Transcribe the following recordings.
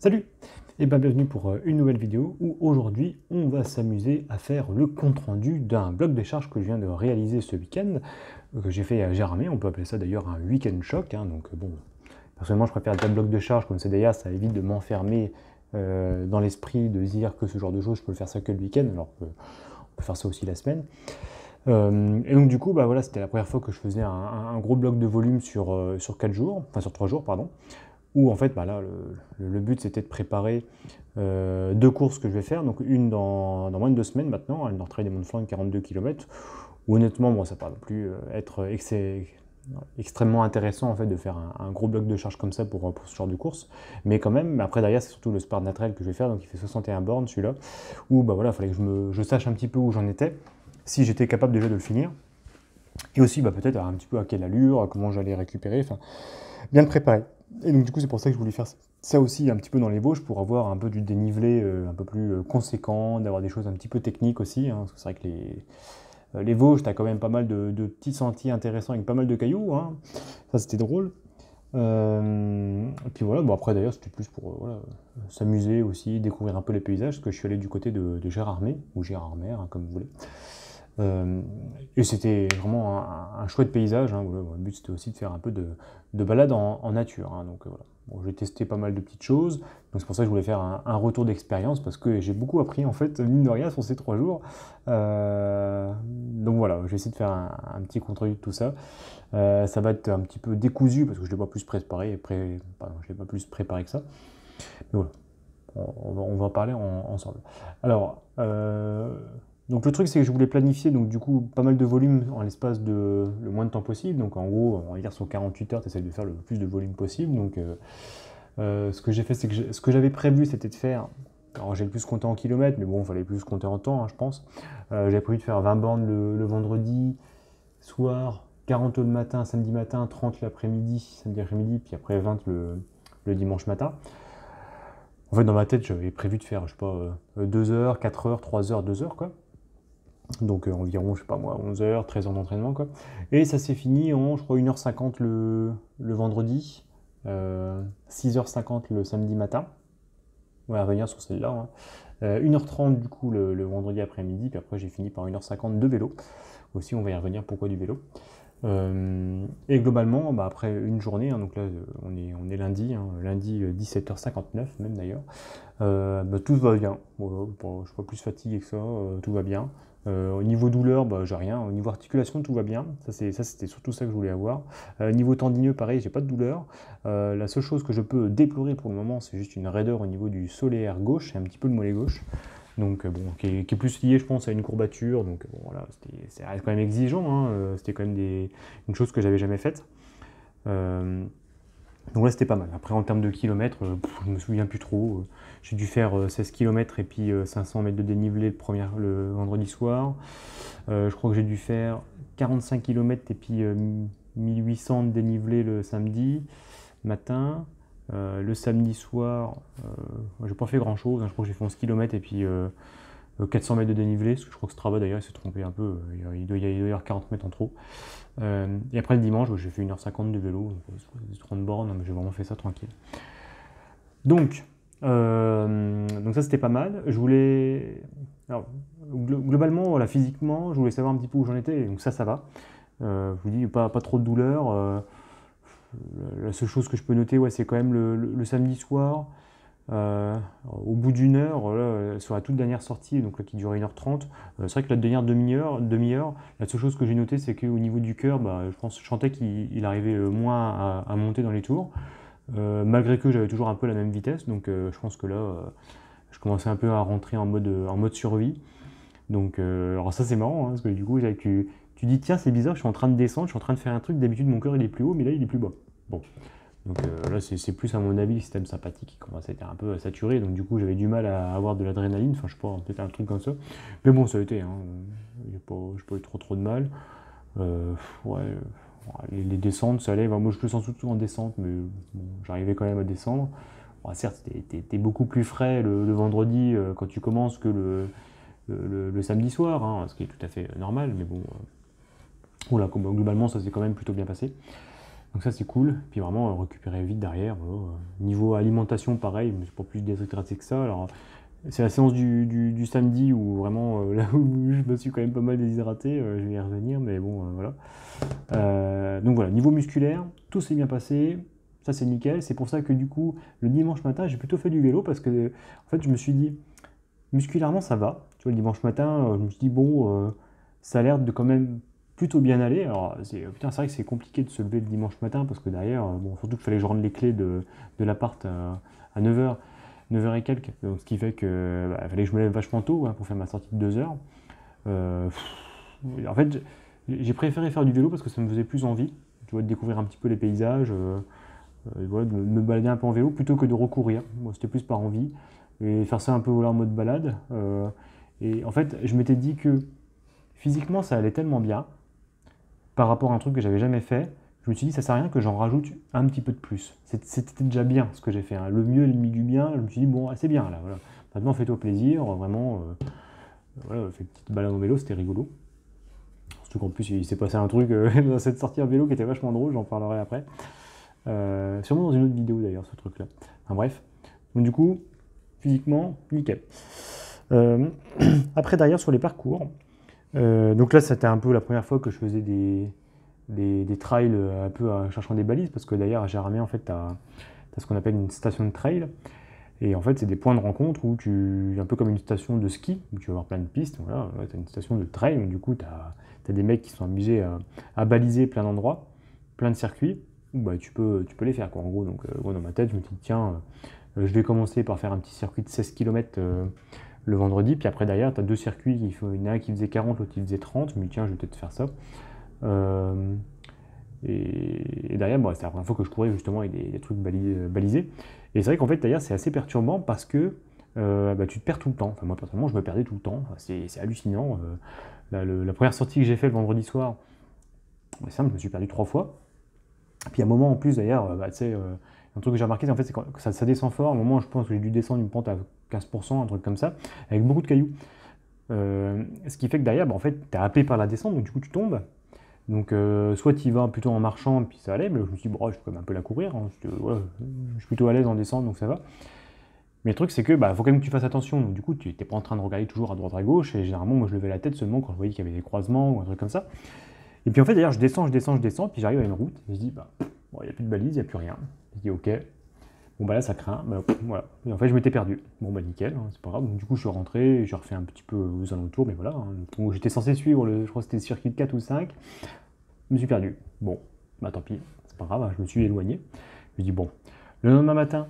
Salut et bien bienvenue pour une nouvelle vidéo où aujourd'hui on va s'amuser à faire le compte-rendu d'un bloc de charge que je viens de réaliser ce week-end, que j'ai fait à Gérardmer. On peut appeler ça d'ailleurs un week-end choc, hein. Donc bon, personnellement je préfère un bloc de charge comme c'est d'ailleurs, ça évite de m'enfermer dans l'esprit de dire que ce genre de choses je peux le faire ça que le week-end, alors qu'on peut faire ça aussi la semaine. Et donc du coup bah voilà, c'était la première fois que je faisais un gros bloc de volume sur 4 jours, enfin sur 3 jours pardon. Où en fait, bah là, le but c'était de préparer deux courses que je vais faire, donc une dans moins de 2 semaines maintenant, le Nord-Trail des Monts de Flandre, 42 km, où honnêtement, bon, ça ne va pas non plus être extrêmement intéressant en fait de faire un gros bloc de charge comme ça pour ce genre de course, mais quand même, après derrière c'est surtout le Spartan Trail que je vais faire, donc il fait 61 bornes celui-là, où bah voilà, il fallait que je sache un petit peu où j'en étais, si j'étais capable déjà de le finir, et aussi bah, peut-être un petit peu à quelle allure, comment j'allais récupérer, enfin bien le préparer. Et donc du coup c'est pour ça que je voulais faire ça aussi un petit peu dans les Vosges pour avoir un peu du dénivelé un peu plus conséquent, d'avoir des choses un petit peu techniques aussi, hein, parce que c'est vrai que les Vosges, tu as quand même pas mal de petits sentiers intéressants avec pas mal de cailloux, hein. Ça c'était drôle. Et puis voilà, bon après d'ailleurs c'était plus pour voilà, s'amuser aussi, découvrir un peu les paysages, parce que je suis allé du côté de Gérardmer, ou Gérardmer, hein, comme vous voulez. Et c'était vraiment un chouette paysage, hein, voilà. Le but c'était aussi de faire un peu de balade en nature, hein, donc voilà. Bon, j'ai testé pas mal de petites choses, donc c'est pour ça que je voulais faire un retour d'expérience, parce que j'ai beaucoup appris en fait, mine de rien, sur ces 3 jours. Donc voilà, je vais essayer de faire un petit compte-rendu de tout ça. Ça va être un petit peu décousu, parce que je ne l'ai pas plus préparé, pardon, je l'ai pas plus préparé que ça. Mais voilà, on va en parler ensemble. Alors, donc le truc c'est que je voulais planifier donc du coup pas mal de volume en l'espace de le moins de temps possible. Donc en gros on va dire sur 48 heures tu essaies de faire le plus de volume possible. Donc ce que j'ai fait c'est que ce que j'avais prévu c'était de faire, alors j'ai le plus compté en kilomètres mais bon il fallait plus compter en temps, hein, je pense. J'avais prévu de faire 20 bornes le vendredi soir, 40 le matin, samedi matin, 30 l'après-midi, samedi après-midi, puis après 20 le dimanche matin. En fait dans ma tête j'avais prévu de faire je sais pas 2 heures, 4 heures, 3 heures, 2 heures quoi. Donc environ, je sais pas moi, 11 heures, 13 heures d'entraînement quoi. Et ça s'est fini en, je crois, 1h50 le vendredi, 6h50 le samedi matin. On va revenir sur celle-là, hein. 1h30 du coup le vendredi après-midi, puis après j'ai fini par 1h50 de vélo. Aussi on va y revenir pourquoi du vélo. Et globalement, bah, après une journée, hein, donc là on est lundi, hein, lundi 17h59 même d'ailleurs, bah, tout va bien. Voilà, je ne suis pas plus fatigué que ça, tout va bien. Au niveau douleur, bah, j'ai rien. Au niveau articulation, tout va bien. Ça, c'était surtout ça que je voulais avoir. Niveau tendineux, pareil, j'ai pas de douleur. La seule chose que je peux déplorer pour le moment, c'est juste une raideur au niveau du solaire gauche et un petit peu le mollet gauche. Donc bon, qui est plus lié, je pense, à une courbature. Donc bon, voilà, c'est quand même exigeant, hein. C'était quand même une chose que j'avais jamais faite. Donc là c'était pas mal. Après en termes de kilomètres, je me souviens plus trop. J'ai dû faire 16 km et puis 500 mètres de dénivelé le vendredi soir. Je crois que j'ai dû faire 45 km et puis 1800 de dénivelé le samedi matin. Le samedi soir, j'ai pas fait grand chose, hein. Je crois que j'ai fait 11 km et puis 400 mètres de dénivelé, parce que je crois que Strava d'ailleurs il s'est trompé un peu, il doit y avoir 40 mètres en trop. Et après le dimanche, j'ai fait 1h50 de vélo, 30 bornes, mais j'ai vraiment fait ça tranquille. Donc ça c'était pas mal. Je voulais. Alors, globalement, voilà, physiquement, je voulais savoir un petit peu où j'en étais, donc ça va. Je vous dis, pas trop de douleur. La seule chose que je peux noter, ouais, c'est quand même le samedi soir. Au bout d'une heure, là, sur la toute dernière sortie, donc là, qui durait 1h30, c'est vrai que la dernière demi-heure, la seule chose que j'ai notée, c'est qu'au niveau du cœur, bah, je sentais qu'il arrivait moins à monter dans les tours, malgré que j'avais toujours un peu la même vitesse, donc je pense que là, je commençais un peu à rentrer en mode survie. Donc, alors ça c'est marrant, hein, parce que du coup, tu dis, tiens, c'est bizarre, je suis en train de descendre, je suis en train de faire un truc, d'habitude mon cœur il est plus haut, mais là il est plus bas. Bon. Donc là, c'est plus à mon avis le système sympathique qui commence à être un peu saturé, donc du coup j'avais du mal à avoir de l'adrénaline, enfin je sais pas, peut-être un truc comme ça. Mais bon, ça a été, hein. J'ai pas eu trop de mal. Ouais, les descentes, ça allait. Enfin, moi je le sens surtout en descente, mais bon, j'arrivais quand même à descendre. Bon, certes, t'es beaucoup plus frais le vendredi quand tu commences que le samedi soir, hein, ce qui est tout à fait normal, mais bon, voilà, globalement ça s'est quand même plutôt bien passé. Donc ça c'est cool, puis vraiment récupérer vite derrière. Voilà. Niveau alimentation pareil, mais c'est pas plus déshydraté que ça. Alors c'est la séance du samedi où vraiment là où je me suis quand même pas mal déshydraté, je vais y revenir, mais bon voilà. Donc voilà, niveau musculaire, tout s'est bien passé, ça c'est nickel. C'est pour ça que du coup le dimanche matin j'ai plutôt fait du vélo parce que en fait je me suis dit musculairement ça va. Tu vois le dimanche matin je me suis dit bon ça a l'air de quand même plutôt bien aller. Alors, putain, c'est vrai que c'est compliqué de se lever le dimanche matin parce que derrière, bon, surtout qu'il fallait que je rende les clés de l'appart à 9h, 9h et quelques. Donc, ce qui fait que fallait que je me lève vachement tôt pour faire ma sortie de 2h. En fait, j'ai préféré faire du vélo parce que ça me faisait plus envie, tu vois, de découvrir un petit peu les paysages, voilà, de me balader un peu en vélo plutôt que de recourir. Moi, c'était plus par envie. Et faire ça un peu voilà, en mode balade. Et en fait, je m'étais dit que physiquement, ça allait tellement bien par rapport à un truc que j'avais jamais fait, je me suis dit ça sert à rien que j'en rajoute un petit peu de plus. C'était déjà bien ce que j'ai fait. Hein. Le mieux est l'ennemi du bien. Je me suis dit bon, c'est bien là. Voilà. Maintenant fais-toi plaisir, vraiment. Voilà, fais une petite balade en vélo, c'était rigolo. Surtout qu'en plus il s'est passé un truc dans cette sortie en vélo qui était vachement drôle, j'en parlerai après. Sûrement dans une autre vidéo d'ailleurs ce truc là. Enfin bref. Donc du coup, physiquement, nickel. Après derrière sur les parcours. Donc là, c'était un peu la première fois que je faisais des trails un peu en cherchant des balises, parce que d'ailleurs, à Jérémie, en fait, tu as ce qu'on appelle une station de trail. Et en fait, c'est des points de rencontre où un peu comme une station de ski, où tu vas avoir plein de pistes. Voilà, tu as une station de trail, où du coup, tu as des mecs qui sont amusés à baliser plein d'endroits, plein de circuits, où bah, tu peux les faire, quoi, en gros. Donc, moi, dans ma tête, je me suis dit, tiens, je vais commencer par faire un petit circuit de 16 km le vendredi, puis après derrière, tu as deux circuits, il y en a un qui faisait 40, l'autre qui faisait 30, mais tiens, je vais peut-être faire ça. Et derrière, bon, c'était la première fois que je courais justement avec des trucs balisés. Et c'est vrai qu'en fait, d'ailleurs, c'est assez perturbant parce que bah, tu te perds tout le temps. Enfin, moi, personnellement, je me perdais tout le temps. Enfin, c'est hallucinant. La première sortie que j'ai faite le vendredi soir, c'est simple, je me suis perdu 3 fois. Puis à un moment en plus, d'ailleurs, bah, tu sais, un truc que j'ai remarqué, en fait, c'est que ça descend fort. À un moment, je pense que j'ai dû descendre une pente à 15%, un truc comme ça, avec beaucoup de cailloux. Ce qui fait que derrière, bah, en fait, tu es happé par la descente, donc du coup, tu tombes. Donc, soit tu y vas plutôt en marchant, puis ça allait, mais je me suis dit, bon, je peux quand même un peu la courir. Hein, voilà, je suis plutôt à l'aise en descente, donc ça va. Mais le truc, c'est que bah, faut quand même que tu fasses attention. Donc, du coup, tu n'es pas en train de regarder toujours à droite à gauche. Et généralement, moi, je levais la tête seulement quand je voyais qu'il y avait des croisements ou un truc comme ça. Et puis, en fait, d'ailleurs, je descends, puis j'arrive à une route. Et je dis, bah, bon, il n'y a plus de balise, il n'y a plus rien. Je dis, ok. Bon bah là ça craint, bah, voilà. Et en fait je m'étais perdu. Bon bah nickel, hein, c'est pas grave. Donc du coup je suis rentré, j'ai refait un petit peu aux alentours, mais voilà. Hein. Donc j'étais censé suivre je crois que c'était le circuit 4 ou 5. Je me suis perdu. Bon, bah tant pis, c'est pas grave, hein, je me suis éloigné. Je me dis bon, le lendemain matin,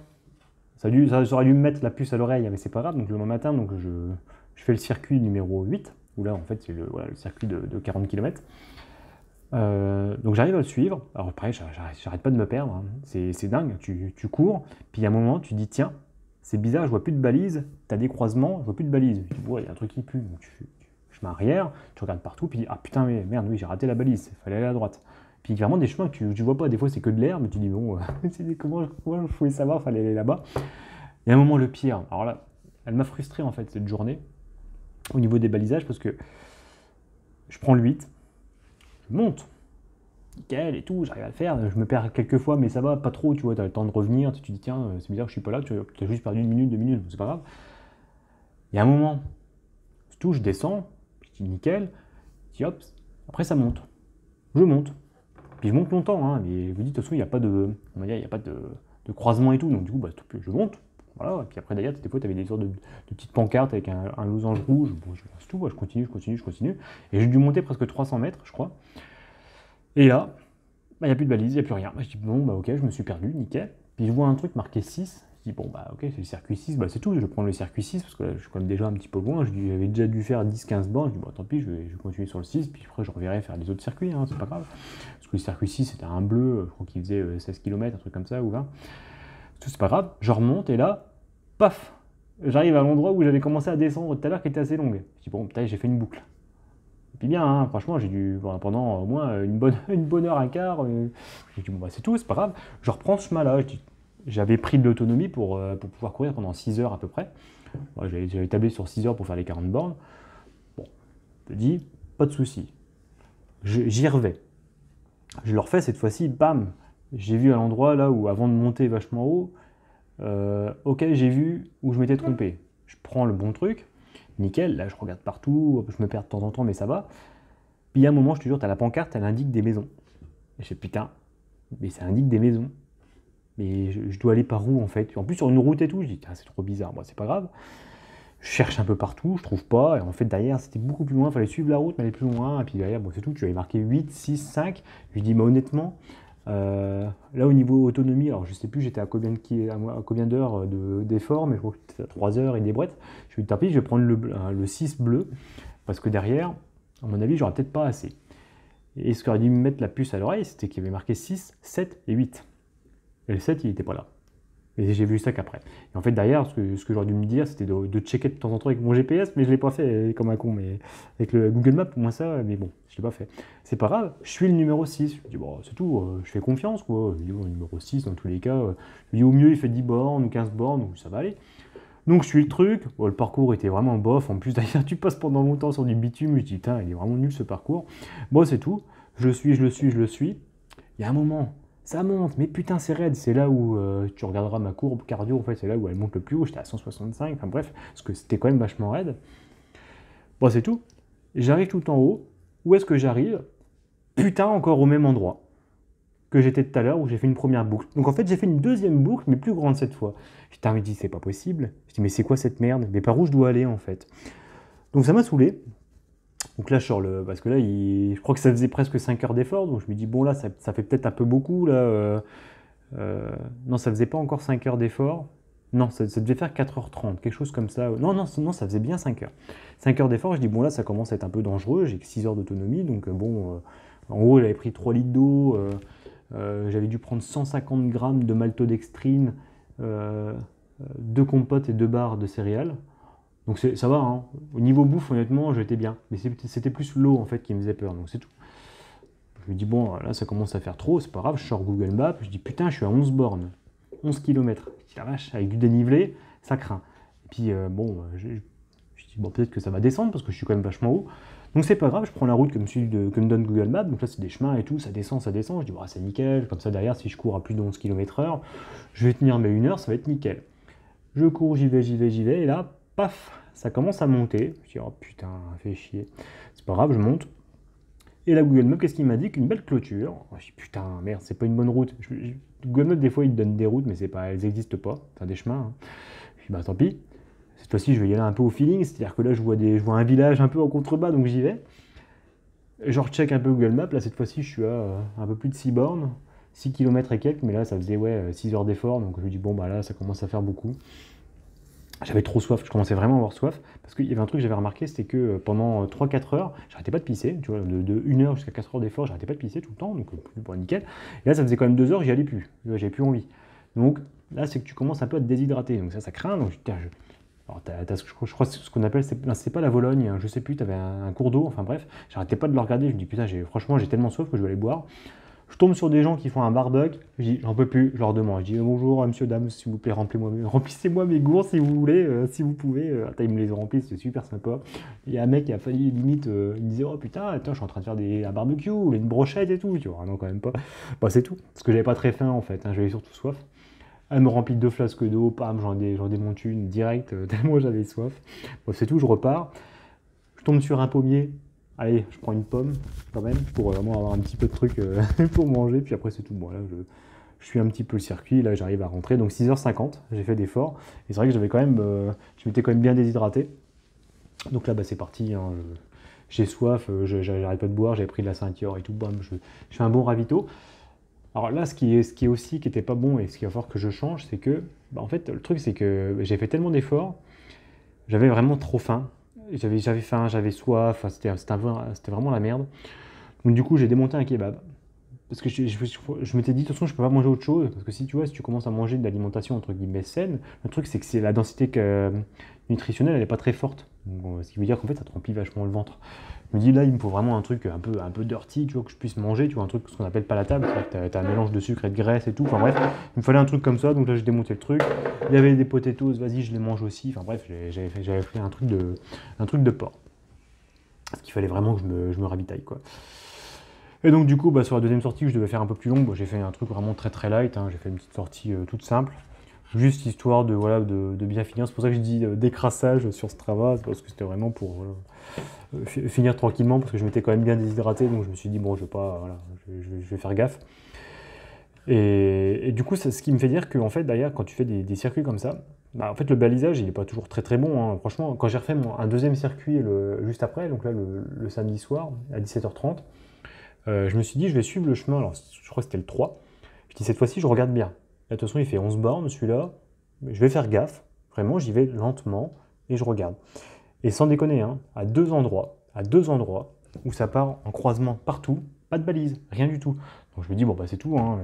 ça aurait dû me mettre la puce à l'oreille, mais c'est pas grave. Donc le lendemain matin, donc je fais le circuit numéro 8, où là en fait c'est voilà, le circuit de 40 km. Donc j'arrive à le suivre. Alors pareil, j'arrête pas de me perdre. Hein. C'est dingue. Tu cours, puis à un moment, tu dis tiens, c'est bizarre, je vois plus de balises. Tu as des croisements, je vois plus de balises. Tu dis ouais, il y a un truc qui pue. Donc, je m'arrière, tu regardes partout, puis ah putain, mais merde, oui, j'ai raté la balise. Il fallait aller à droite. Puis vraiment des chemins que tu vois pas. Des fois, c'est que de l'air, mais tu dis bon, comment je pouvais savoir, il fallait aller là-bas. Et à un moment, le pire. Alors là, elle m'a frustré en fait cette journée au niveau des balisages parce que je prends le 8. Je monte, nickel et tout, j'arrive à le faire, je me perds quelques fois, mais ça va, pas trop, tu vois, t'as le temps de revenir, tu te dis tiens, c'est bizarre que je suis pas là, tu as juste perdu une minute, 2 minutes, c'est pas grave. Il y a un moment, tout, je descends, je dis nickel, je dis hop, après ça monte, je monte, puis je monte longtemps, hein, mais je vous dis de toute façon, il n'y a pas de croisement et tout, donc du coup, bah, je monte, voilà, et puis après d'ailleurs, des fois, tu avais des sortes de petites pancartes avec un losange rouge, bon, c'est tout, je continue, et j'ai dû monter presque 300 mètres, je crois. Et là, bah, il n'y a plus de balise, il n'y a plus rien. Bah, je dis bon, bah ok, je me suis perdu, nickel. Puis je vois un truc marqué 6. Je dis bon, bah ok, c'est le circuit 6, bah c'est tout, je vais prendre le circuit 6 parce que là, je suis quand même déjà un petit peu loin. J'avais déjà dû faire 10-15 bornes. Je dis bon, tant pis, je vais continuer sur le 6, puis après je reverrai faire les autres circuits, hein, c'est pas grave. Parce que le circuit 6, c'était un bleu, je crois qu'il faisait 16 km, un truc comme ça, ou 20. C'est pas grave, je remonte et là, paf, j'arrive à l'endroit où j'avais commencé à descendre tout à l'heure qui était assez longue. Je dis bon, peut-être j'ai fait une boucle. Puis bien, hein, franchement, j'ai dû, pendant au moins une bonne heure, un quart, j'ai dit, bon, bah, c'est tout, c'est pas grave. Je reprends ce chemin-là. J'avais pris de l'autonomie pour pouvoir courir pendant 6 heures à peu près. Bon, j'avais tablé sur 6 heures pour faire les 40 bornes. Bon, je te dis, pas de souci. J'y revais. Je le refais cette fois-ci, bam, j'ai vu à l'endroit là où, avant de monter vachement haut, ok, j'ai vu où je m'étais trompé. Je prends le bon truc, nickel, là je regarde partout, je me perds de temps en temps, mais ça va. Puis il y a un moment, je te jure, tu as la pancarte, elle indique des maisons. Et je fais putain, mais ça indique des maisons. Mais je dois aller par où en fait? En plus sur une route et tout, je dis c'est trop bizarre, moi c'est pas grave. Je cherche un peu partout, je trouve pas, et en fait derrière c'était beaucoup plus loin, il fallait suivre la route, mais aller plus loin, et puis derrière, bon c'est tout, tu avais marqué 8, 6, 5. Je lui dis, mais honnêtement, là au niveau autonomie, alors je sais plus j'étais à combien d'heures d'effort, mais je crois que c'était à 3 heures et des brouettes. Je lui dis, tant pis, je vais prendre le 6 bleu, parce que derrière, à mon avis, j'aurais peut-être pas assez. Et ce qui aurait dû me mettre la puce à l'oreille, c'était qu'il y avait marqué 6, 7 et 8. Et le 7, il n'était pas là. Et j'ai vu ça qu'après. Et en fait, derrière, ce que j'aurais dû me dire, c'était de checker de temps en temps avec mon GPS, mais je ne l'ai pas fait comme un con. Mais avec le Google Maps, pour moi, ça, mais bon, je ne l'ai pas fait. C'est pas grave, je suis le numéro 6. Je dis, bon, c'est tout, je fais confiance, quoi. Je dis, bon, le numéro 6, dans tous les cas, je dis, au mieux, il fait 10 bornes ou 15 bornes, donc ça va aller. Donc, je suis le truc. Bon, le parcours était vraiment bof. En plus, d'ailleurs, tu passes pendant longtemps sur du bitume. Je dis, putain, il est vraiment nul ce parcours. Bon, c'est tout. Je le suis, je le suis, je le suis. Il y a un moment. Ça monte, mais putain, c'est raide. C'est là où tu regarderas ma courbe cardio, en fait, c'est là où elle monte le plus haut. J'étais à 165, enfin bref, parce que c'était quand même vachement raide. Bon, c'est tout. J'arrive tout en haut. Où est-ce que j'arrive? Putain, encore au même endroit que j'étais tout à l'heure, où j'ai fait une première boucle. Donc en fait, j'ai fait une deuxième boucle, mais plus grande cette fois. Putain, me dit, c'est pas possible. Je dis, mais c'est quoi cette merde? Mais par où je dois aller, en fait? Donc ça m'a saoulé. Donc là, parce que là, je crois que ça faisait presque 5 heures d'effort, donc je me dis, bon là, ça fait peut-être un peu beaucoup, là. Non, ça faisait pas encore 5 heures d'effort. Non, ça devait faire 4h30, quelque chose comme ça. Non, non, non, ça faisait bien 5 heures. 5 heures d'effort, je dis, bon là, ça commence à être un peu dangereux, j'ai que 6 heures d'autonomie, donc bon, en gros, j'avais pris 3 litres d'eau, j'avais dû prendre 150 grammes de maltodextrine, 2 compotes et 2 barres de céréales. Donc ça va, hein. Au niveau bouffe, honnêtement, j'étais bien. Mais c'était plus l'eau, en fait, qui me faisait peur, donc c'est tout. Je me dis, bon, là, ça commence à faire trop, c'est pas grave, je sors Google Maps, je dis, putain, je suis à 11 bornes, 11 km. Je dis, la vache, avec du dénivelé, ça craint. Et puis, bon, je dis, bon, peut-être que ça va descendre, parce que je suis quand même vachement haut. Donc c'est pas grave, je prends la route que me donne Google Maps, donc là c'est des chemins et tout, ça descend, ça descend. Je dis, bon, c'est nickel, comme ça derrière, si je cours à plus de 11 km/h, je vais tenir mes 1 heure, ça va être nickel. Je cours, j'y vais, j'y vais, j'y vais, et là, paf, ça commence à monter. Je dis, oh putain, fait chier. C'est pas grave, je monte. Et la Google Maps, qu'est-ce qu'il m'a dit? Qu'une belle clôture. Je dis, putain, merde, c'est pas une bonne route. Google Maps, des fois, il te donne des routes, mais elles n'existent pas. Enfin, des chemins, hein. Je dis, bah tant pis. Cette fois-ci, je vais y aller un peu au feeling. C'est-à-dire que là, je vois un village un peu en contrebas, donc j'y vais. Je recheck un peu Google Maps. Là, cette fois-ci, je suis à un peu plus de 6 bornes. 6 km et quelques, mais là, ça faisait 6 heures d'effort. Donc je me dis, bon, bah là, ça commence à faire beaucoup. J'avais trop soif, je commençais vraiment à avoir soif, parce qu'il y avait un truc que j'avais remarqué, c'était que pendant 3-4 heures, j'arrêtais pas de pisser, tu vois, de 1 heure jusqu'à 4 heures d'effort, j'arrêtais pas de pisser tout le temps, donc bon, nickel. Et là, ça faisait quand même 2 heures, j'y allais plus, j'avais plus envie. Donc là, c'est que tu commences un peu à te déshydrater, donc ça craint, donc alors, je crois que ce qu'on appelle, c'est pas la Vologne, hein, je sais plus, tu avais un cours d'eau, enfin bref, j'arrêtais pas de le regarder, je me dis putain, franchement, j'ai tellement soif que je vais aller boire. Je tombe sur des gens qui font un barbecue, je dis j'en peux plus, je leur demande, je dis bonjour monsieur, dame, s'il vous plaît, remplissez-moi mes gourds si vous voulez, si vous pouvez. Attends, ils me les ont remplis, c'est super sympa. Il y a un mec qui a failli limite, il me disait oh putain, attends, je suis en train de faire un barbecue, une brochette et tout, tu vois, non quand même pas. Bah c'est tout, parce que j'avais pas très faim en fait, hein, j'avais surtout soif. Elle me remplit 2 flasques d'eau, pam, j'en démonte une direct, tellement j'avais soif. Bon c'est tout, je repars, je tombe sur un pommier. Allez, je prends une pomme quand même pour vraiment avoir un petit peu de truc pour manger. Puis après, c'est tout. Bon, là, je suis un petit peu le circuit. Là, j'arrive à rentrer. Donc 6h50, j'ai fait d'efforts. Et c'est vrai que j'avais quand même, je m'étais quand même bien déshydraté. Donc là, bah, c'est parti, hein. J'ai soif, j'arrête pas de boire. J'avais pris de la ceinture et tout. Bam, je fais un bon ravito. Alors là, ce qui est aussi qui était pas bon et ce qu'il va falloir que je change, c'est que, bah, en fait, le truc, c'est que j'ai fait tellement d'efforts, j'avais vraiment trop faim. J'avais faim, j'avais soif, c'était vraiment la merde. Donc du coup, j'ai démonté un kebab. Parce que je m'étais dit, de toute façon, je peux pas manger autre chose. Parce que si tu vois, si tu commences à manger de l'alimentation entre guillemets saine, le truc c'est que la densité nutritionnelle, elle est pas très forte. Donc, ce qui veut dire qu'en fait, ça te remplit vachement le ventre. Je me dis là, il me faut vraiment un truc un peu dirty, tu vois, que je puisse manger, tu vois, un truc ce qu'on appelle palatable, c'est-à-dire que t'as un mélange de sucre et de graisse et tout. Enfin bref, il me fallait un truc comme ça, donc là j'ai démonté le truc. Il y avait des potatoes, vas-y, je les mange aussi. Enfin bref, j'avais fait un truc de porc. Parce qu'il fallait vraiment que je me ravitaille, quoi. Et donc du coup, sur la deuxième sortie que je devais faire un peu plus longue, j'ai fait un truc vraiment très très light, hein. J'ai fait une petite sortie toute simple, juste histoire de, voilà, de bien finir. C'est pour ça que je dis décrassage sur Strava, c'est parce que c'était vraiment pour finir tranquillement, parce que je m'étais quand même bien déshydraté, donc je me suis dit, bon, je vais pas, voilà, je vais faire gaffe. Et du coup, c'est ce qui me fait dire que en fait, derrière, quand tu fais des circuits comme ça, en fait, le balisage, il n'est pas toujours très très bon, hein. Franchement, quand j'ai refait un deuxième circuit juste après, donc là, le samedi soir, à 17h30, je me suis dit, je vais suivre le chemin. Alors, je crois que c'était le 3. Je dis, cette fois-ci, je regarde bien. Là, de toute façon, il fait 11 bornes, celui-là. Je vais faire gaffe. Vraiment, j'y vais lentement et je regarde. Et sans déconner, hein, à deux endroits où ça part en croisement partout, pas de balise, rien du tout. Donc, je me dis, bon, c'est tout, hein.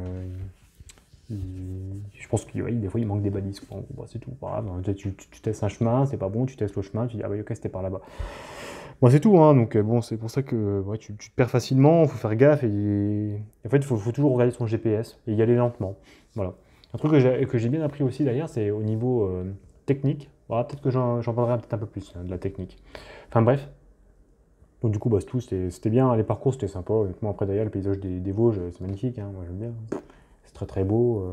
Je pense qu'il des fois il manque des balises, quoi. C'est tout, pas grave, hein. Tu testes un chemin, c'est pas bon, tu testes le chemin, tu dis ah oui ok c'était par là-bas. Bon c'est tout, hein. Donc bon c'est pour ça que ouais, tu te perds facilement, il faut faire gaffe et en fait il faut toujours regarder son GPS et y aller lentement. Voilà. Un truc que j'ai bien appris aussi d'ailleurs c'est au niveau technique. Voilà, peut-être que j'en parlerai peut-être un peu plus hein, de la technique. Enfin bref. Donc du coup c'est tout, c'était bien, les parcours c'était sympa, honnêtement après d'ailleurs le paysage des Vosges c'est magnifique, hein. Moi j'aime bien. C'est très très beau.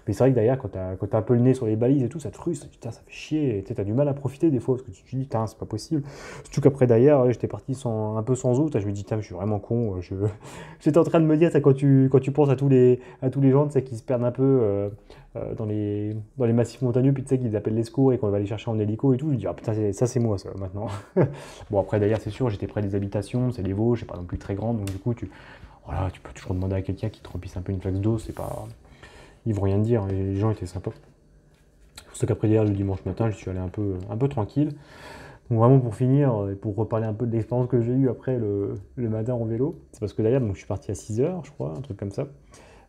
Mais c'est vrai que derrière, quand t'as un peu le nez sur les balises et tout, ça te frustre. Putain, ça fait chier. Tu as du mal à profiter des fois parce que tu te dis, putain, c'est pas possible. Surtout qu'après, derrière, j'étais parti un peu sans eau. Je me dis, putain, je suis vraiment con. J'étais en train de me dire, quand tu penses à tous les gens qui se perdent un peu dans les massifs montagneux, puis tu sais qu'ils appellent les secours et qu'on va les chercher en hélico et tout. Je me dis, ah putain, ça c'est moi, ça, maintenant. Bon, après, d'ailleurs, c'est sûr, j'étais près des habitations, c'est les Vosges, c'est pas non plus très grand. Donc, du coup, voilà, tu peux toujours demander à quelqu'un qui te remplisse un peu une flaque d'eau. C'est pas. Ils vont rien te dire, les gens étaient sympas. C'est pour ça qu'après hier, le dimanche matin, je suis allé un peu tranquille. Donc vraiment pour finir, et pour reparler un peu de l'expérience que j'ai eue après le matin en vélo, c'est parce que d'ailleurs, je suis parti à 6h, je crois, un truc comme ça.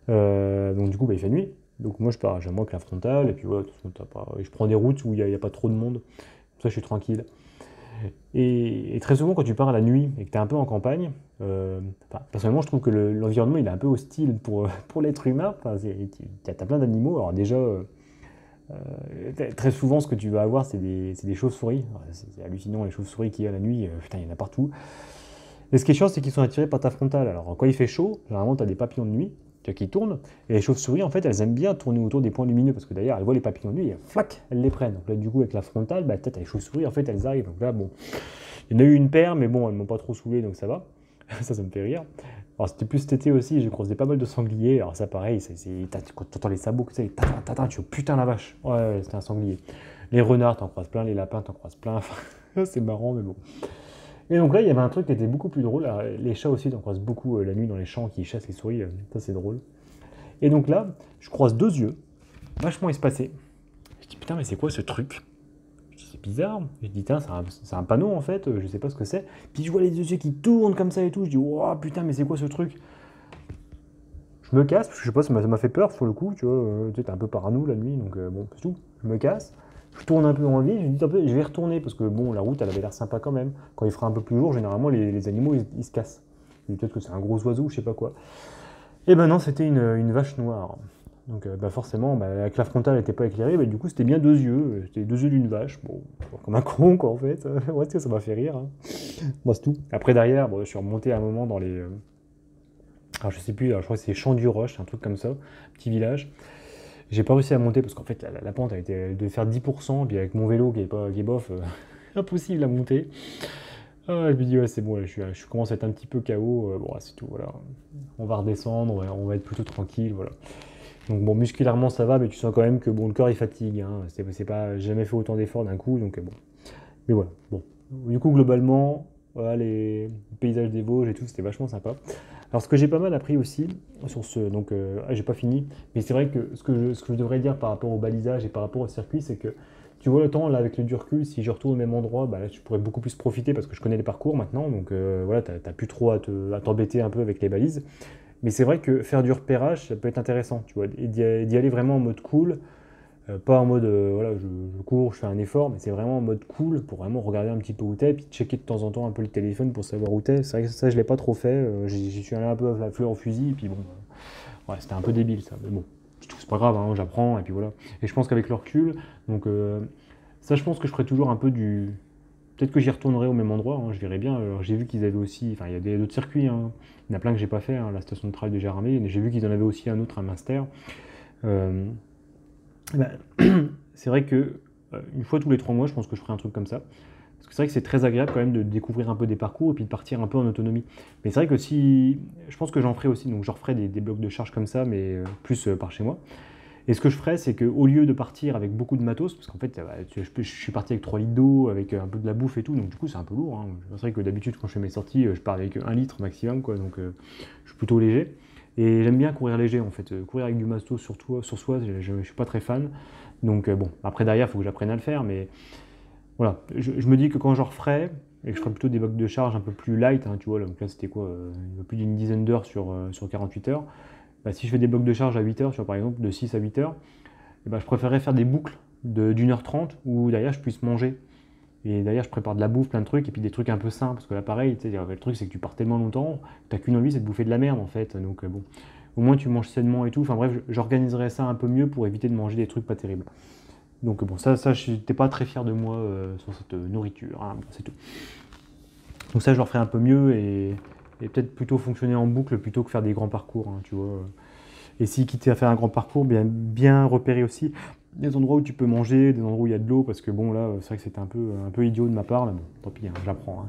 Donc du coup, il fait nuit. Donc moi, je pars, j'ai moi que la frontale, et puis voilà, je prends des routes où il n'y a pas trop de monde. Comme ça, je suis tranquille. Et très souvent, quand tu pars à la nuit et que tu es un peu en campagne, personnellement, je trouve que l'environnement il est un peu hostile pour l'être humain. Tu as plein d'animaux. Alors, déjà, très souvent, ce que tu vas avoir, c'est des chauves-souris. C'est hallucinant, les chauves-souris qu'il y a la nuit. Putain, il y en a partout. Et ce qui est chiant, c'est qu'ils sont attirés par ta frontale. Alors, quand il fait chaud, généralement, tu as des papillons de nuit qui tournent. Et les chauves-souris, en fait, elles aiment bien tourner autour des points lumineux parce que d'ailleurs, elles voient les papillons de nuit et flac, elles les prennent. Donc là, du coup, avec la frontale, peut-être les chauves-souris, en fait, elles arrivent. Donc là, bon, il y en a eu une paire, mais bon, elles m'ont pas trop saoulé, donc ça va. Ça me fait rire. Alors, c'était plus cet été aussi, j'ai croisé pas mal de sangliers. Alors, ça, pareil, quand tu entends les sabots, tu sais, tu dis, putain la vache. Ouais, c'était un sanglier. Les renards, t'en croises plein, les lapins, t'en croises plein. C'est marrant, mais bon. Et donc là, il y avait un truc qui était beaucoup plus drôle. Alors, les chats aussi, t'en croises beaucoup la nuit dans les champs qui chassent les souris. Ça, c'est drôle. Et donc là, je croise deux yeux, vachement espacés. Je dis, putain, mais c'est quoi ce truc? Je dis, c'est bizarre. Je dis, tiens, c'est un panneau en fait, je sais pas ce que c'est. Puis je vois les yeux qui tournent comme ça et tout. Je dis, oh putain, mais c'est quoi ce truc? Je me casse, parce que je sais pas, ça m'a fait peur sur le coup, tu vois. Tu sais, t'es un peu parano la nuit, donc bon, c'est tout. Je me casse. Je tourne un peu en ville, je me dis, je vais retourner, parce que bon, la route, elle avait l'air sympa quand même. Quand il fera un peu plus jour, généralement, les animaux, ils se cassent. Peut-être que c'est un gros oiseau, je sais pas quoi. Et ben non, c'était une vache noire. Donc forcément, avec la frontale n'était pas éclairée, du coup c'était bien deux yeux. C'était deux yeux d'une vache. Bon, comme un con quoi en fait. Ouais, ça m'a fait rire, hein. Moi c'est tout. Après derrière, je suis remonté à un moment dans les. Alors je sais plus, je crois que c'est Champ du Roche, un truc comme ça, petit village. J'ai pas réussi à monter parce qu'en fait la pente elle devait faire 10%, puis avec mon vélo qui est bof, impossible à monter. Ah, je me dis, ouais, c'est bon, là, je commence à être un petit peu KO. Bon, c'est tout, voilà. On va redescendre, on va être plutôt tranquille, voilà. Donc, bon, musculairement, ça va, mais tu sens quand même que bon, le corps, il fatigue, hein. C'est pas, j'ai jamais fait autant d'efforts d'un coup, donc bon. Mais voilà, bon. Du coup, globalement, voilà, les paysages des Vosges et tout, c'était vachement sympa. Alors, ce que j'ai pas mal appris aussi sur ce. Donc, j'ai pas fini, mais c'est vrai que ce que je devrais dire par rapport au balisage et par rapport au circuit, c'est que. Tu vois le temps, là, avec le du recul, si je retourne au même endroit, là, tu pourrais beaucoup plus profiter parce que je connais les parcours maintenant. Donc voilà, t'as plus trop à t'embêter un peu avec les balises. Mais c'est vrai que faire du repérage, ça peut être intéressant, tu vois, et d'y aller vraiment en mode cool. Pas en mode, voilà, je cours, je fais un effort, mais c'est vraiment en mode cool pour vraiment regarder un petit peu où t'es, puis checker de temps en temps un peu le téléphone pour savoir où t'es. C'est vrai que ça, je l'ai pas trop fait. J'y suis allé un peu à la fleur au fusil, et puis bon, ouais, c'était un peu débile ça, mais bon. C'est pas grave, hein, j'apprends, et puis voilà. Et je pense qu'avec le recul, donc ça je pense que je ferai toujours un peu peut-être que j'y retournerai au même endroit, hein, je verrai bien. Alors, j'ai vu qu'ils avaient aussi, enfin il y a d'autres circuits, hein. Il y en a plein que j'ai pas fait, hein, la station de travail de Gérardmer, mais j'ai vu qu'ils en avaient aussi un autre à Münster. Euh, bah, c'est vrai que une fois tous les 3 mois, je pense que je ferai un truc comme ça. Parce que c'est vrai que c'est très agréable quand même de découvrir un peu des parcours et puis de partir un peu en autonomie. Mais c'est vrai que si, je pense que j'en ferai aussi, donc je referai des blocs de charge comme ça, mais plus par chez moi. Et ce que je ferais, c'est qu'au lieu de partir avec beaucoup de matos, parce qu'en fait, je suis parti avec 3 litres d'eau, avec un peu de la bouffe et tout, donc du coup, c'est un peu lourd, hein. C'est vrai que d'habitude, quand je fais mes sorties, je pars avec 1 litre maximum, quoi, donc je suis plutôt léger. Et j'aime bien courir léger, en fait. Courir avec du matos sur soi, je ne suis pas très fan. Donc bon, après derrière, il faut que j'apprenne à le faire, mais voilà. Je me dis que quand j'en referai, et que je ferai plutôt des blocs de charge un peu plus light, hein, tu vois, donc là, c'était quoi, plus d'une dizaine d'heures sur 48 heures. Bah, si je fais des blocs de charge à 8 heures, tu vois, par exemple, de 6 à 8 heures, eh ben, je préférerais faire des boucles d'1h30 où derrière je puisse manger. Et derrière je prépare de la bouffe, plein de trucs, et puis des trucs un peu sains, parce que là pareil, le truc c'est que tu pars tellement longtemps, t'as qu'une envie, c'est de bouffer de la merde en fait. Donc bon, au moins tu manges sainement et tout. Enfin bref, j'organiserai ça un peu mieux pour éviter de manger des trucs pas terribles. Donc bon, ça je n'étais pas très fier de moi sur cette nourriture, hein, bon, c'est tout. Donc ça je le ferai un peu mieux et peut-être plutôt fonctionner en boucle plutôt que faire des grands parcours, hein, tu vois. Et si quitter à faire un grand parcours, bien repérer aussi des endroits où tu peux manger, des endroits où il y a de l'eau, parce que bon là, c'est vrai que c'était un peu idiot de ma part, mais bon, tant pis, hein, j'apprends.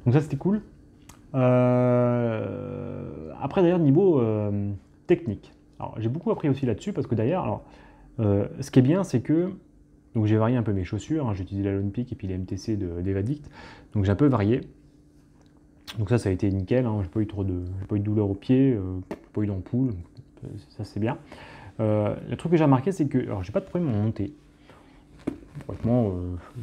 Donc ça c'était cool. Après d'ailleurs niveau technique, alors j'ai beaucoup appris aussi là-dessus parce que d'ailleurs, ce qui est bien c'est que donc j'ai varié un peu mes chaussures, hein, j'ai utilisé la Lone Peak et puis les MTC d'Evadict, donc j'ai un peu varié. Donc ça a été nickel, hein, j'ai pas eu de douleur au pied, pas eu d'ampoule, ça c'est bien. Le truc que j'ai remarqué, c'est que, alors j'ai pas de problème en montée. Franchement,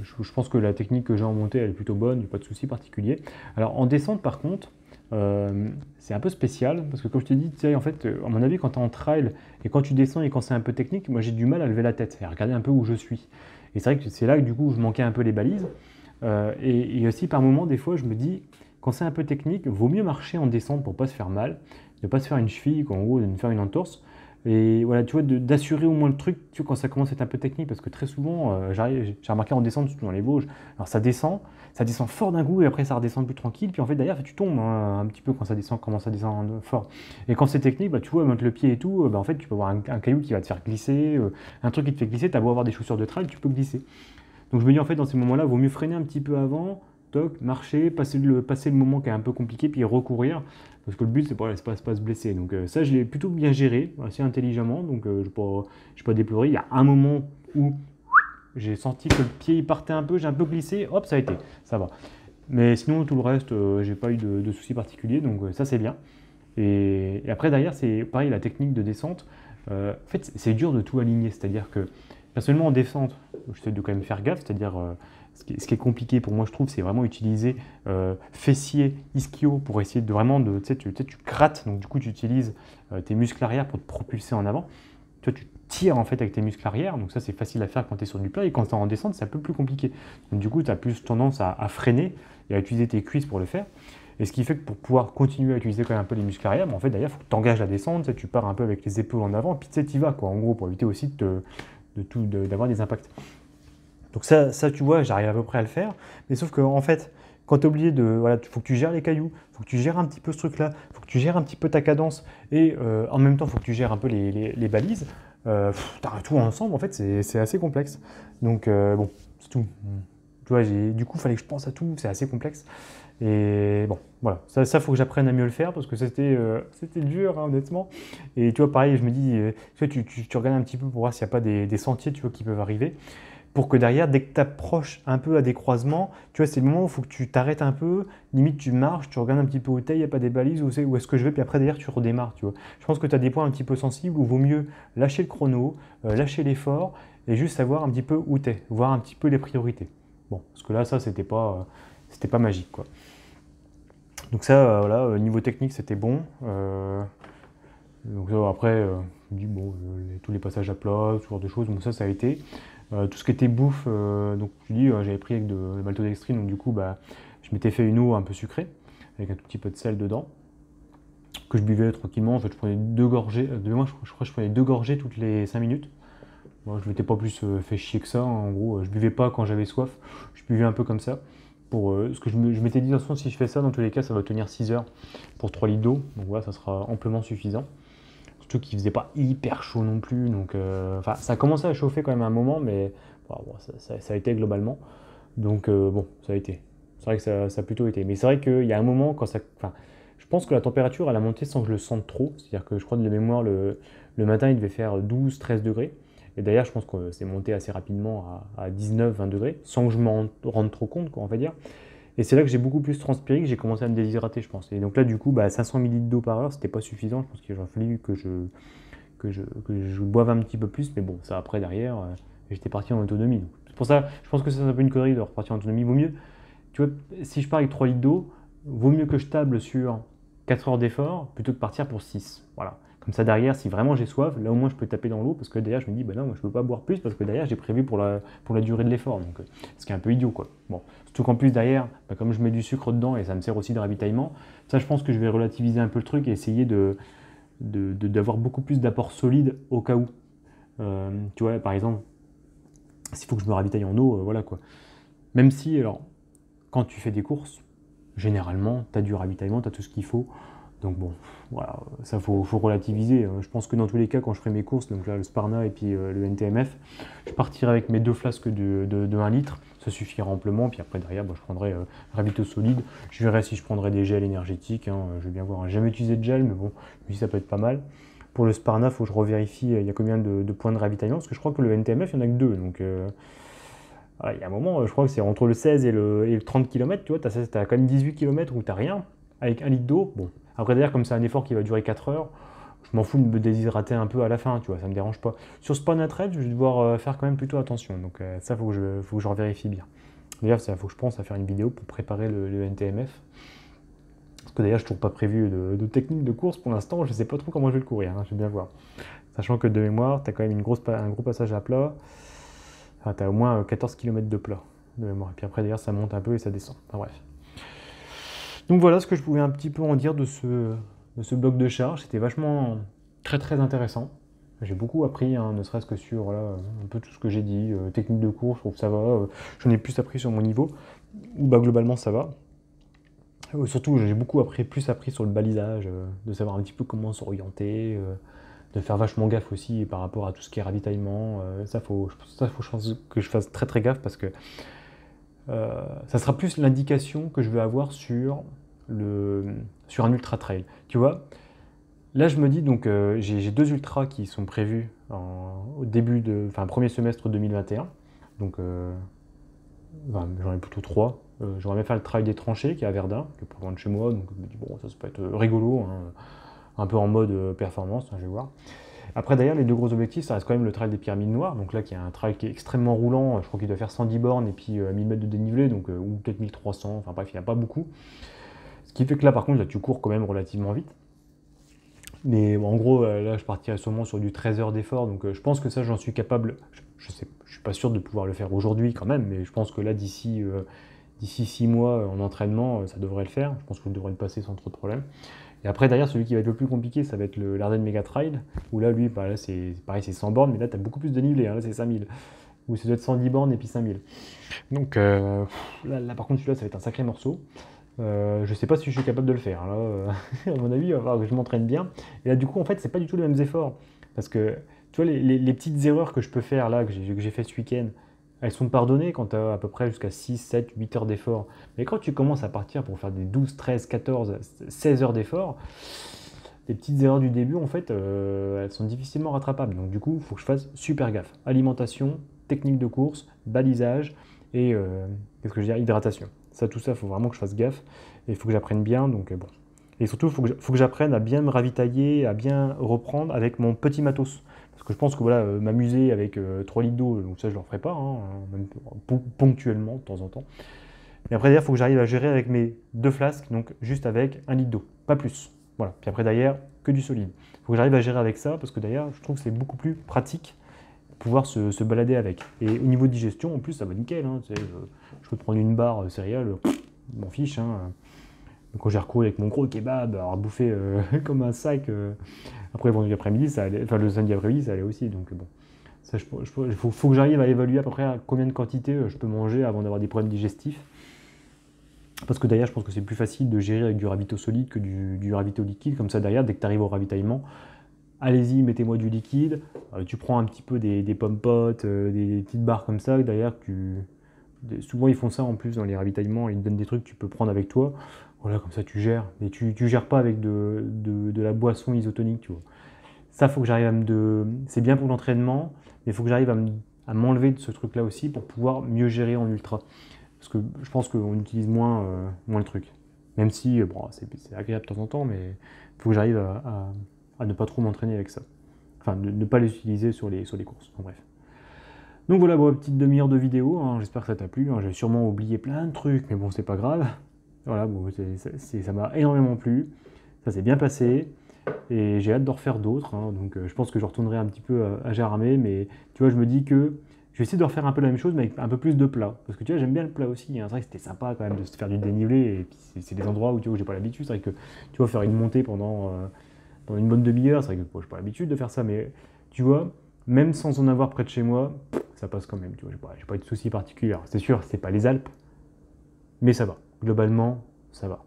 je pense que la technique que j'ai en montée, elle est plutôt bonne, il n'y a pas de souci particulier. Alors en descente, par contre, c'est un peu spécial, parce que comme je te dis, tu sais, en fait, à mon avis, quand tu es en trail et quand tu descends et quand c'est un peu technique, moi j'ai du mal à lever la tête et à regarder un peu où je suis. Et c'est vrai que c'est là que du coup, je manquais un peu les balises. Et aussi, par moments, des fois, je me dis, quand c'est un peu technique, vaut mieux marcher en descente pour pas se faire mal, ne pas se faire une cheville, en gros, de me faire une entorse. Et voilà, tu vois, d'assurer au moins le truc, tu vois, quand ça commence à être un peu technique, parce que très souvent, j'ai remarqué en descente, surtout dans les Vosges, alors ça descend fort d'un coup, et après ça redescend plus tranquille, puis en fait derrière tu tombes, hein, un petit peu quand ça descend, commence à descendre fort. Et quand c'est technique, bah, tu vois, monte le pied et tout, bah, en fait tu peux avoir un caillou qui va te faire glisser, un truc qui te fait glisser, t'as beau avoir des chaussures de trail, tu peux glisser. Donc je me dis en fait dans ces moments-là, il vaut mieux freiner un petit peu avant, toc, marcher, passer le moment qui est un peu compliqué, puis recourir. Parce que le but, c'est pas se blesser. Donc ça, je l'ai plutôt bien géré, assez intelligemment. Donc je n'ai pas déploré. Il y a un moment où j'ai senti que le pied il partait un peu, j'ai un peu glissé, hop, ça a été, ça va. Mais sinon, tout le reste, j'ai pas eu de soucis particuliers, donc ça c'est bien. Et après, derrière, c'est pareil, la technique de descente. En fait, c'est dur de tout aligner, c'est-à-dire que personnellement en descente, j'essaie de quand même faire gaffe, c'est-à-dire ce qui est compliqué pour moi, je trouve, c'est vraiment utiliser fessier, ischio pour essayer de vraiment, tu sais, tu grattes, donc du coup tu utilises tes muscles arrière pour te propulser en avant. Tu tires en fait avec tes muscles arrière, donc ça c'est facile à faire quand tu es sur du plat, et quand tu es en descente, c'est un peu plus compliqué. Donc du coup, tu as plus tendance à freiner et à utiliser tes cuisses pour le faire. Et ce qui fait que pour pouvoir continuer à utiliser quand même un peu les muscles arrière, en fait d'ailleurs, il faut que tu engages la descente, tu pars un peu avec les épaules en avant, puis tu sais, tu y vas, quoi, en gros, pour éviter aussi d'avoir des impacts. Donc ça, tu vois, j'arrive à peu près à le faire, mais sauf que en fait, quand tu es obligé de, voilà, il faut que tu gères les cailloux, il faut que tu gères un petit peu ce truc-là, il faut que tu gères un petit peu ta cadence, et en même temps, il faut que tu gères un peu les balises. Tout ensemble, en fait, c'est assez complexe. Donc bon, c'est tout. Tu vois, du coup, il fallait que je pense à tout, c'est assez complexe. Et bon, voilà, ça faut que j'apprenne à mieux le faire parce que c'était dur, hein, honnêtement. Et tu vois, pareil, je me dis, tu vois, tu regardes un petit peu pour voir s'il n'y a pas des sentiers, tu vois, qui peuvent arriver. Pour que derrière, dès que tu approches un peu à des croisements, tu vois, c'est le moment où il faut que tu t'arrêtes un peu, limite tu marches, tu regardes un petit peu où t'es, il n'y a pas des balises, où est-ce que je vais, puis après derrière tu redémarres, tu vois. Je pense que tu as des points un petit peu sensibles où il vaut mieux lâcher le chrono, lâcher l'effort, et juste savoir un petit peu où t'es, voir un petit peu les priorités. Bon, parce que là, ça, c'était pas magique, quoi. Donc ça, voilà, niveau technique, c'était bon. Donc après, je me dis, bon, tous les passages à plat, ce genre de choses, donc ça a été. Tout ce qui était bouffe, donc je dis, j'avais pris avec de maltodextrine, donc du coup, bah, je m'étais fait une eau un peu sucrée, avec un tout petit peu de sel dedans, que je buvais tranquillement. En fait, je prenais 2 gorgées, moi je crois que je prenais 2 gorgées toutes les 5 minutes. Moi, je m'étais pas plus fait chier que ça, hein. En gros, je buvais pas quand j'avais soif. Je buvais un peu comme ça. Pour, ce que je m'étais dit, de toute façon, si je fais ça, dans tous les cas, ça va tenir 6 heures pour 3 litres d'eau. Donc voilà, ça sera amplement suffisant. Surtout qu'il faisait pas hyper chaud non plus. Donc, enfin, ça a commencé à chauffer quand même à un moment, mais bon, ça a été globalement. Donc bon, ça a été. C'est vrai que ça a plutôt été. Mais c'est vrai qu'il y a un moment quand ça. Enfin, je pense que la température elle a monté sans que je le sente trop. C'est-à-dire que je crois de mémoire, le matin il devait faire 12-13 degrés. Et d'ailleurs, je pense que c'est monté assez rapidement à 19-20 degrés, sans que je m'en rende trop compte, quoi, on va dire. Et c'est là que j'ai beaucoup plus transpiré, que j'ai commencé à me déshydrater, je pense. Et donc là, du coup, 500 ml d'eau par heure, c'était pas suffisant. Je pense qu'il aurait fallu que je boive un petit peu plus. Mais bon, ça après, derrière, j'étais parti en autonomie. Donc, c'est pour ça, je pense que c'est un peu une connerie de repartir en autonomie. Vaut mieux, tu vois, si je pars avec 3 litres d'eau, vaut mieux que je table sur 4 heures d'effort plutôt que partir pour 6. Voilà. Comme ça, derrière, si vraiment j'ai soif, là au moins je peux taper dans l'eau parce que derrière, je me dis, bah non, moi je peux pas boire plus parce que derrière, j'ai prévu pour la durée de l'effort. Donc, ce qui est un peu idiot, quoi. Bon, surtout qu'en plus, derrière, comme je mets du sucre dedans et ça me sert aussi de ravitaillement, ça, je pense que je vais relativiser un peu le truc et essayer d'avoir beaucoup plus d'apports solides au cas où. Tu vois, par exemple, s'il faut que je me ravitaille en eau, voilà quoi. Même si, alors, quand tu fais des courses, généralement, tu as du ravitaillement, tu as tout ce qu'il faut. Donc bon, voilà, ça faut relativiser. Je pense que dans tous les cas, quand je ferai mes courses, donc là le Sparna et puis le NTMF, je partirai avec mes 2 flasques de 1 litre, ça suffira amplement. Puis après derrière, je prendrai ravito solide. Je verrai si je prendrai des gels énergétiques. Je vais bien voir. J'ai jamais utilisé de gel, mais bon, lui ça peut être pas mal. Pour le Sparna, il faut que je revérifie il y a combien de points de ravitaillement, parce que je crois que le NTMF, il n'y en a que 2. Donc il y a un moment, je crois que c'est entre le 16 et le 30 km, tu vois, tu as quand même 18 km où tu n'as rien, avec 1 litre d'eau. Bon, après d'ailleurs, comme c'est un effort qui va durer 4 heures, je m'en fous de me déshydrater un peu à la fin, tu vois, ça me dérange pas. Sur Sparna Trail, je vais devoir faire quand même plutôt attention, donc ça, faut que je revérifie bien. D'ailleurs, il faut que je pense à faire une vidéo pour préparer le NTMF. Parce que d'ailleurs, je n'ai toujours pas prévu de technique de course pour l'instant, je ne sais pas trop comment je vais le courir, hein, je vais bien voir. Sachant que de mémoire, tu as quand même un gros passage à plat. Enfin, tu as au moins 14 km de plat de mémoire. Et puis après, d'ailleurs, ça monte un peu et ça descend. Enfin, bref. Donc voilà ce que je pouvais un petit peu en dire de ce bloc de charge. C'était vachement très très intéressant. J'ai beaucoup appris, hein, ne serait-ce que sur voilà, un peu tout ce que j'ai dit. Technique de course, je trouve que ça va. J'en ai plus appris sur mon niveau. Ou globalement, ça va. Surtout, j'ai beaucoup plus appris sur le balisage, de savoir un petit peu comment s'orienter, de faire vachement gaffe aussi par rapport à tout ce qui est ravitaillement. Ça, faut que je fasse très très gaffe parce que ça sera plus l'indication que je veux avoir sur un ultra trail. Tu vois, là je me dis donc j'ai 2 ultras qui sont prévus au premier semestre 2021. Donc j'en ai plutôt 3. J'aurais bien fait le trail des tranchées qui est à Verdun, qui est pas loin de chez moi, donc je me dis bon ça peut être rigolo, hein, un peu en mode performance, hein, je vais voir. Après d'ailleurs les 2 gros objectifs ça reste quand même le trail des Pyramides Noires, donc là qui est un trail qui est extrêmement roulant, je crois qu'il doit faire 110 bornes et puis 1000 mètres de dénivelé, donc, ou peut-être 1300, enfin bref il n'y a pas beaucoup. Ce qui fait que là par contre là, tu cours quand même relativement vite. Mais bon, en gros là je partirais sûrement sur du 13 heures d'effort, donc je pense que ça j'en suis capable, je suis pas sûr de pouvoir le faire aujourd'hui quand même, mais je pense que là d'ici 6 mois en entraînement, ça devrait le faire. Je pense que je devrais le passer sans trop de problème. Et après, derrière, celui qui va être le plus compliqué, ça va être l'Ardenne Mega Trail, où là, lui, là, c'est pareil, c'est 100 bornes, mais là, tu as beaucoup plus de dénivelé, hein, là, c'est 5000. Ou ça doit être 110 bornes et puis 5000. Donc là, par contre, celui-là, ça va être un sacré morceau. Je sais pas si je suis capable de le faire. Là, à mon avis, il va falloir que je m'entraîne bien. Et là, du coup, en fait, c'est pas du tout les mêmes efforts. Parce que, tu vois, les petites erreurs que je peux faire là, que j'ai fait ce week-end, elles sont pardonnées quand tu as à peu près jusqu'à 6, 7, 8 heures d'effort. Mais quand tu commences à partir pour faire des 12, 13, 14, 16 heures d'effort, les petites erreurs du début, en fait, elles sont difficilement rattrapables. Donc du coup, il faut que je fasse super gaffe. Alimentation, technique de course, balisage et qu'est-ce que je veux dire, hydratation. Tout ça, il faut vraiment que je fasse gaffe et il faut que j'apprenne bien. Donc bon. Et surtout, il faut que j'apprenne à bien me ravitailler, à bien reprendre avec mon petit matos. Parce que je pense que voilà, m'amuser avec 3 litres d'eau, donc ça je ne le ferai pas, hein, même ponctuellement de temps en temps. Mais après derrière, il faut que j'arrive à gérer avec mes 2 flasques, donc juste avec 1 litre d'eau, pas plus. Voilà. Puis après derrière, que du solide. Il faut que j'arrive à gérer avec ça, parce que derrière, je trouve que c'est beaucoup plus pratique de pouvoir se balader avec. Et au niveau de digestion, en plus, ça va nickel. Hein, je peux prendre une barre céréales, je m'en fiche. Hein. Quand j'ai recouru avec mon gros kebab, alors bouffer comme un sac, après le vendredi après-midi, ça allait, enfin le samedi après-midi, ça allait aussi. Donc bon, Il faut que j'arrive à évaluer à peu près à combien de quantité je peux manger avant d'avoir des problèmes digestifs. Parce que d'ailleurs, je pense que c'est plus facile de gérer avec du ravito solide que du ravito liquide. Comme ça, derrière, dès que tu arrives au ravitaillement, allez-y, mettez-moi du liquide. Tu prends un petit peu des pommes potes, des petites barres comme ça. Derrière, souvent, ils font ça en plus dans les ravitaillements. Ils te donnent des trucs que tu peux prendre avec toi. Voilà, comme ça, tu gères. Mais tu gères pas avec de la boisson isotonique, tu vois. Ça, faut que j'arrive à c'est bien pour l'entraînement, mais il faut que j'arrive à m'enlever de ce truc-là aussi pour pouvoir mieux gérer en ultra. Parce que je pense qu'on utilise moins le truc. Même si bon, c'est agréable de temps en temps, mais il faut que j'arrive à ne pas trop m'entraîner avec ça. Enfin, de ne pas l'utiliser sur les courses. Bon, bref. Donc voilà, bon, petite demi-heure de vidéo. Hein, j'espère que ça t'a plu. Hein, j'ai sûrement oublié plein de trucs, mais bon, c'est pas grave. Voilà, bon, ça m'a énormément plu. Ça s'est bien passé. Et j'ai hâte d'en refaire d'autres. Hein, donc je pense que je retournerai un petit peu à Gérardmer. Mais tu vois, je me dis que je vais essayer de refaire un peu la même chose, mais avec un peu plus de plats. Parce que tu vois, j'aime bien le plat aussi. Hein. C'est vrai que c'était sympa quand même de se faire du dénivelé. Et puis c'est des endroits où tu vois, j'ai pas l'habitude. C'est vrai que tu vois, faire une montée pendant une bonne demi-heure, c'est vrai que bon, j'ai pas l'habitude de faire ça. Mais tu vois, même sans en avoir près de chez moi, ça passe quand même. Tu vois, j'ai pas eu de soucis particuliers. C'est sûr, c'est pas les Alpes, mais ça va. Globalement, ça va.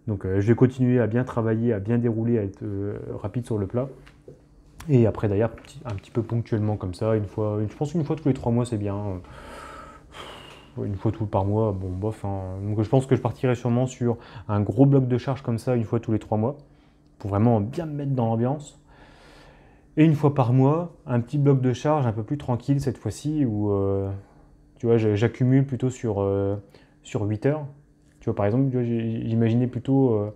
Donc je vais continuer à bien travailler, à bien dérouler, à être rapide sur le plat. Et après d'ailleurs, un petit peu ponctuellement comme ça, je pense une fois tous les 3 mois c'est bien. Une fois par mois, bon bof. Hein. Donc je pense que je partirai sûrement sur un gros bloc de charge comme ça une fois tous les 3 mois. Pour vraiment bien me mettre dans l'ambiance. Et une fois par mois, un petit bloc de charge un peu plus tranquille cette fois-ci, où tu vois, j'accumule plutôt sur 8 heures. Tu vois, par exemple, j'imaginais plutôt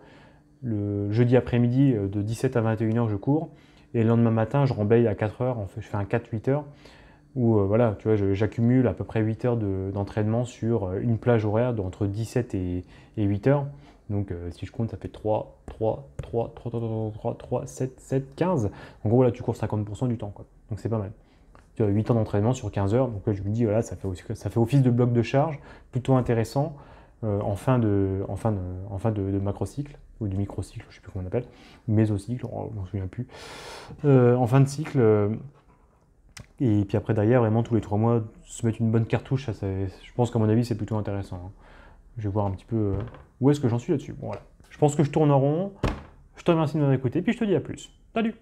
le jeudi après-midi de 17 à 21 heures, je cours. Et le lendemain matin, je rembaye à 4 heures. En fait, je fais un 4-8 heures où voilà, tu vois, j'accumule à peu près 8 heures d'entraînement sur une plage horaire d'entre 17 et 8 heures. Donc si je compte, ça fait 3, 7, 15. En gros, là, tu cours 50% du temps, quoi. Donc c'est pas mal. Tu as 8 ans d'entraînement sur 15 heures. Donc là, je me dis, voilà, ça fait office de bloc de charge, plutôt intéressant. En fin de macrocycle, ou du microcycle, je ne sais plus comment on appelle, mésocycle, oh, je ne m'en souviens plus, en fin de cycle, et puis après derrière, vraiment tous les 3 mois, se mettre une bonne cartouche, je pense qu'à mon avis c'est plutôt intéressant. Hein. Je vais voir un petit peu où est-ce que j'en suis là-dessus. Bon, voilà. Je pense que je tourne en rond, je te remercie de m'avoir écouté, puis je te dis à plus. Salut!